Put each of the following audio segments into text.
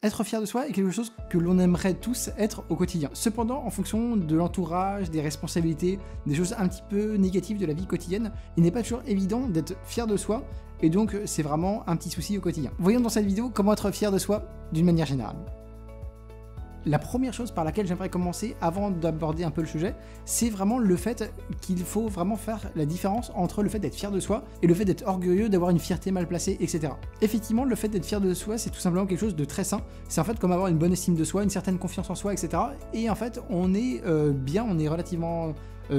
Être fier de soi est quelque chose que l'on aimerait tous être au quotidien. Cependant, en fonction de l'entourage, des responsabilités, des choses un petit peu négatives de la vie quotidienne, il n'est pas toujours évident d'être fier de soi, et donc c'est vraiment un petit souci au quotidien. Voyons dans cette vidéo comment être fier de soi d'une manière générale. La première chose par laquelle j'aimerais commencer avant d'aborder un peu le sujet, c'est vraiment le fait qu'il faut vraiment faire la différence entre le fait d'être fier de soi et le fait d'être orgueilleux, d'avoir une fierté mal placée, etc. Effectivement, le fait d'être fier de soi, c'est tout simplement quelque chose de très sain. C'est en fait comme avoir une bonne estime de soi, une certaine confiance en soi, etc. Et en fait, on est bien, on est relativement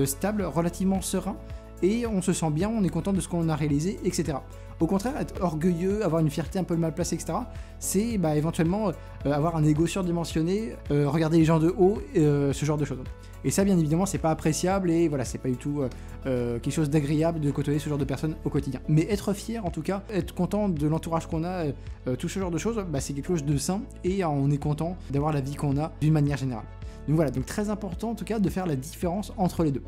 stable, relativement serein, et on se sent bien, on est content de ce qu'on a réalisé, etc. Au contraire, être orgueilleux, avoir une fierté un peu mal placée, etc., c'est éventuellement avoir un ego surdimensionné, regarder les gens de haut, ce genre de choses. Et ça, bien évidemment, c'est pas appréciable et voilà, c'est pas du tout quelque chose d'agréable de côtoyer ce genre de personnes au quotidien. Mais être fier, en tout cas, être content de l'entourage qu'on a, tout ce genre de choses, c'est quelque chose de sain et on est content d'avoir la vie qu'on a d'une manière générale. Donc voilà, donc très important en tout cas de faire la différence entre les deux.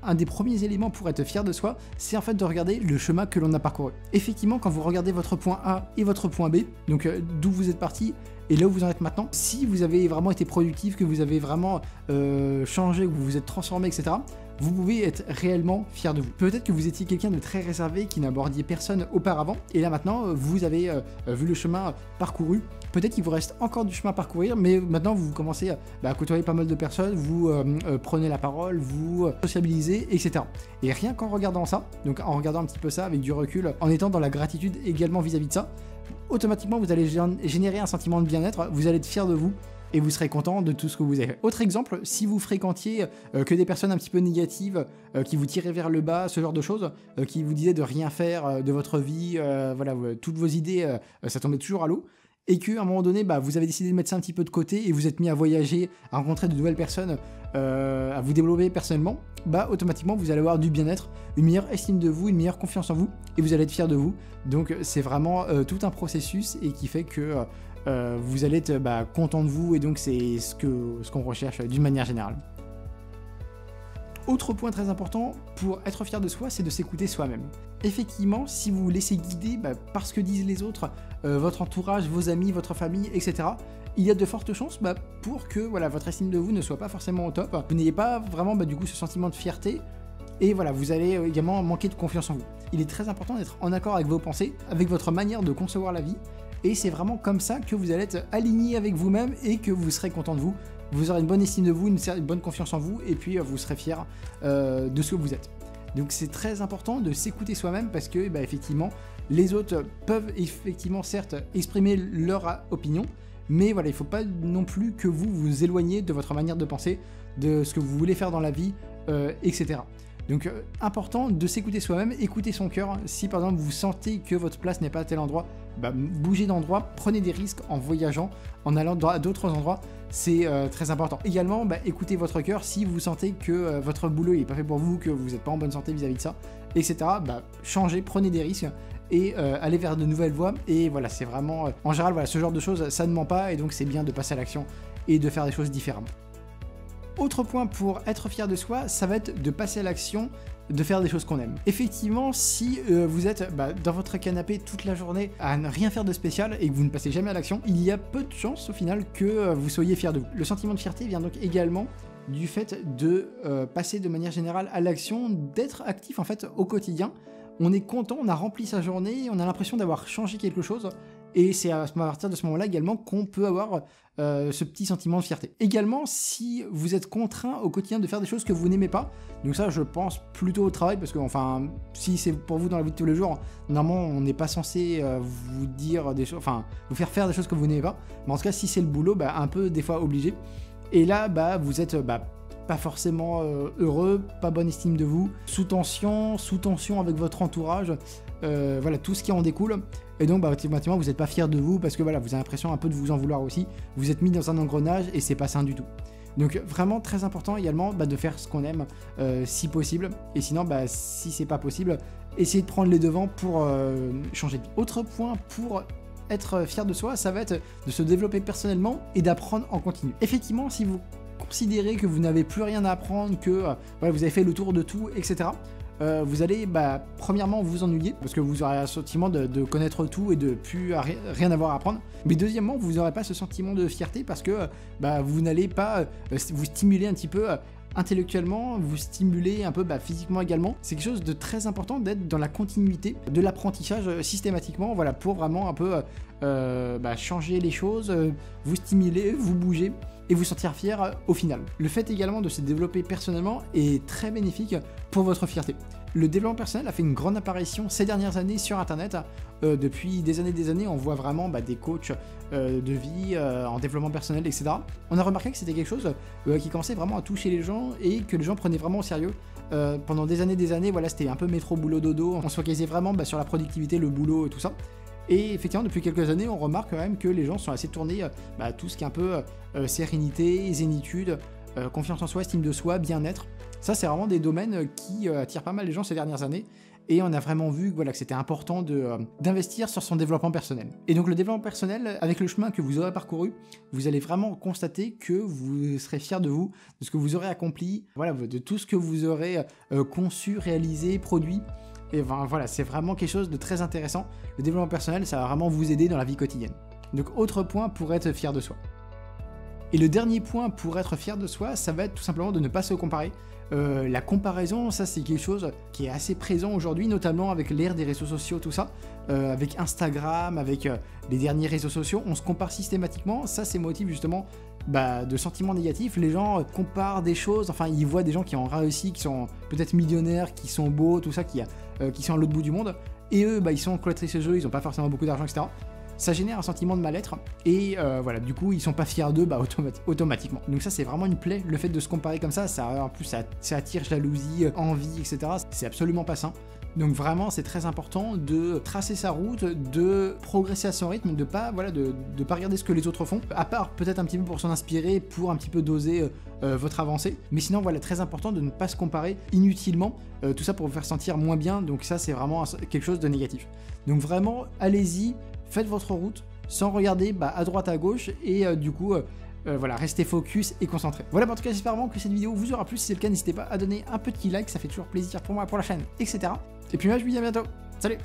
Un des premiers éléments pour être fier de soi, c'est en fait de regarder le chemin que l'on a parcouru. Effectivement, quand vous regardez votre point A et votre point B, donc d'où vous êtes parti et là où vous en êtes maintenant, si vous avez vraiment été productif, que vous avez vraiment changé, que vous vous êtes transformé, etc., vous pouvez être réellement fier de vous. Peut-être que vous étiez quelqu'un de très réservé qui n'abordiez personne auparavant, et là maintenant, vous avez vu le chemin parcouru. Peut-être qu'il vous reste encore du chemin à parcourir, mais maintenant vous commencez à côtoyer pas mal de personnes, vous prenez la parole, vous sociabilisez, etc. Et rien qu'en regardant ça, donc en regardant un petit peu ça avec du recul, en étant dans la gratitude également vis-à-vis de ça, automatiquement vous allez générer un sentiment de bien-être, vous allez être fier de vous, et vous serez content de tout ce que vous avez fait. Autre exemple, si vous fréquentiez que des personnes un petit peu négatives, qui vous tiraient vers le bas, ce genre de choses, qui vous disaient de rien faire de votre vie, voilà, toutes vos idées, ça tombait toujours à l'eau, et qu'à un moment donné, vous avez décidé de mettre ça un petit peu de côté et vous êtes mis à voyager, à rencontrer de nouvelles personnes, à vous développer personnellement, automatiquement vous allez avoir du bien-être, une meilleure estime de vous, une meilleure confiance en vous, et vous allez être fier de vous. Donc c'est vraiment tout un processus et qui fait que vous allez être content de vous, et donc c'est ce qu'on recherche d'une manière générale. Autre point très important pour être fier de soi, c'est de s'écouter soi-même. Effectivement, si vous vous laissez guider par ce que disent les autres, votre entourage, vos amis, votre famille, etc., il y a de fortes chances pour que votre estime de vous ne soit pas forcément au top. Vous n'ayez pas vraiment du coup ce sentiment de fierté, et voilà, vous allez également manquer de confiance en vous. Il est très important d'être en accord avec vos pensées, avec votre manière de concevoir la vie, et c'est vraiment comme ça que vous allez être aligné avec vous-même et que vous serez content de vous. Vous aurez une bonne estime de vous, une bonne confiance en vous, et puis vous serez fier de ce que vous êtes. Donc c'est très important de s'écouter soi-même, parce que effectivement, les autres peuvent effectivement certes exprimer leur opinion, mais voilà, il ne faut pas non plus que vous vous éloigniez de votre manière de penser, de ce que vous voulez faire dans la vie, etc. Donc important de s'écouter soi-même, écouter son cœur. Si par exemple vous sentez que votre place n'est pas à tel endroit, bougez d'endroit, prenez des risques en voyageant, en allant à d'autres endroits, c'est très important. Également, écoutez votre cœur. Si vous sentez que votre boulot n'est pas fait pour vous, que vous n'êtes pas en bonne santé vis-à-vis de ça, etc., changez, prenez des risques et allez vers de nouvelles voies. Et voilà, c'est vraiment, en général, voilà, ce genre de choses, ça ne ment pas, et donc c'est bien de passer à l'action et de faire des choses différemment. Autre point pour être fier de soi, ça va être de passer à l'action, de faire des choses qu'on aime. Effectivement, si vous êtes dans votre canapé toute la journée à ne rien faire de spécial et que vous ne passez jamais à l'action, il y a peu de chances au final que vous soyez fier de vous. Le sentiment de fierté vient donc également du fait de passer de manière générale à l'action, d'être actif en fait au quotidien. On est content, on a rempli sa journée, on a l'impression d'avoir changé quelque chose, et c'est à partir de ce moment-là également qu'on peut avoir ce petit sentiment de fierté. Également, si vous êtes contraint au quotidien de faire des choses que vous n'aimez pas, donc ça je pense plutôt au travail, parce que si c'est pour vous dans la vie de tous les jours, normalement on n'est pas censé vous dire des choses, vous faire des choses que vous n'aimez pas, mais en tout cas si c'est le boulot, un peu des fois obligé, et là vous êtes pas forcément heureux, pas bonne estime de vous, sous tension avec votre entourage, voilà, tout ce qui en découle, et donc automatiquement vous n'êtes pas fier de vous, parce que voilà, vous avez l'impression un peu de vous en vouloir aussi, vous êtes mis dans un engrenage et c'est pas sain du tout. Donc vraiment très important également de faire ce qu'on aime si possible, et sinon si c'est pas possible, essayez de prendre les devants pour changer de vie. Autre point pour être fier de soi, ça va être de se développer personnellement et d'apprendre en continu. Effectivement, si vous considérez que vous n'avez plus rien à apprendre, que vous avez fait le tour de tout, etc., vous allez premièrement vous ennuyer, parce que vous aurez un sentiment de connaître tout et de plus rien avoir à apprendre. Mais deuxièmement, vous n'aurez pas ce sentiment de fierté parce que vous n'allez pas vous stimuler un petit peu intellectuellement, vous stimuler un peu physiquement également. C'est quelque chose de très important d'être dans la continuité de l'apprentissage systématiquement, voilà, pour vraiment un peu changer les choses, vous stimuler, vous bouger et vous sentir fier au final. Le fait également de se développer personnellement est très bénéfique pour votre fierté. Le développement personnel a fait une grande apparition ces dernières années sur internet. Depuis des années, on voit vraiment des coachs de vie en développement personnel, etc. On a remarqué que c'était quelque chose qui commençait vraiment à toucher les gens et que les gens prenaient vraiment au sérieux. Pendant des années, voilà, c'était un peu métro boulot dodo, on se focalisait vraiment sur la productivité, le boulot et tout ça. Et effectivement, depuis quelques années, on remarque quand même que les gens sont assez tournés tout ce qui est un peu sérénité, zénitude, confiance en soi, estime de soi, bien-être. Ça, c'est vraiment des domaines qui attirent pas mal les gens ces dernières années. Et on a vraiment vu que c'était important d'investir sur son développement personnel. Et donc le développement personnel, avec le chemin que vous aurez parcouru, vous allez vraiment constater que vous serez fier de vous, de ce que vous aurez accompli, voilà, de tout ce que vous aurez conçu, réalisé, produit. Et voilà, c'est vraiment quelque chose de très intéressant. Le développement personnel, ça va vraiment vous aider dans la vie quotidienne. Donc autre point pour être fier de soi. Et le dernier point pour être fier de soi, ça va être tout simplement de ne pas se comparer. La comparaison, ça c'est quelque chose qui est assez présent aujourd'hui, notamment avec l'ère des réseaux sociaux, tout ça. Avec Instagram, avec les derniers réseaux sociaux, on se compare systématiquement. Ça c'est motif justement de sentiments négatifs. Les gens comparent des choses, enfin ils voient des gens qui ont réussi, qui sont peut-être millionnaires, qui sont beaux, tout ça, qui sont à l'autre bout du monde. Et eux, ils sont cloîtrés chez eux, ils n'ont pas forcément beaucoup d'argent, etc. Ça génère un sentiment de mal-être et voilà, du coup ils sont pas fiers d'eux automatiquement. Donc ça c'est vraiment une plaie, le fait de se comparer comme ça, en plus ça attire jalousie, envie, etc. C'est absolument pas sain. Donc vraiment c'est très important de tracer sa route, de progresser à son rythme, de pas regarder ce que les autres font, à part peut-être un petit peu pour s'en inspirer, pour un petit peu doser votre avancée. Mais sinon voilà, très important de ne pas se comparer inutilement, tout ça pour vous faire sentir moins bien, donc ça c'est vraiment quelque chose de négatif. Donc vraiment allez-y, faites votre route sans regarder à droite à gauche et du coup voilà, restez focus et concentré. Voilà, en tout cas j'espère vraiment que cette vidéo vous aura plu. Si c'est le cas, n'hésitez pas à donner un petit like, ça fait toujours plaisir pour moi, pour la chaîne, etc. Et puis moi je vous dis à bientôt, salut.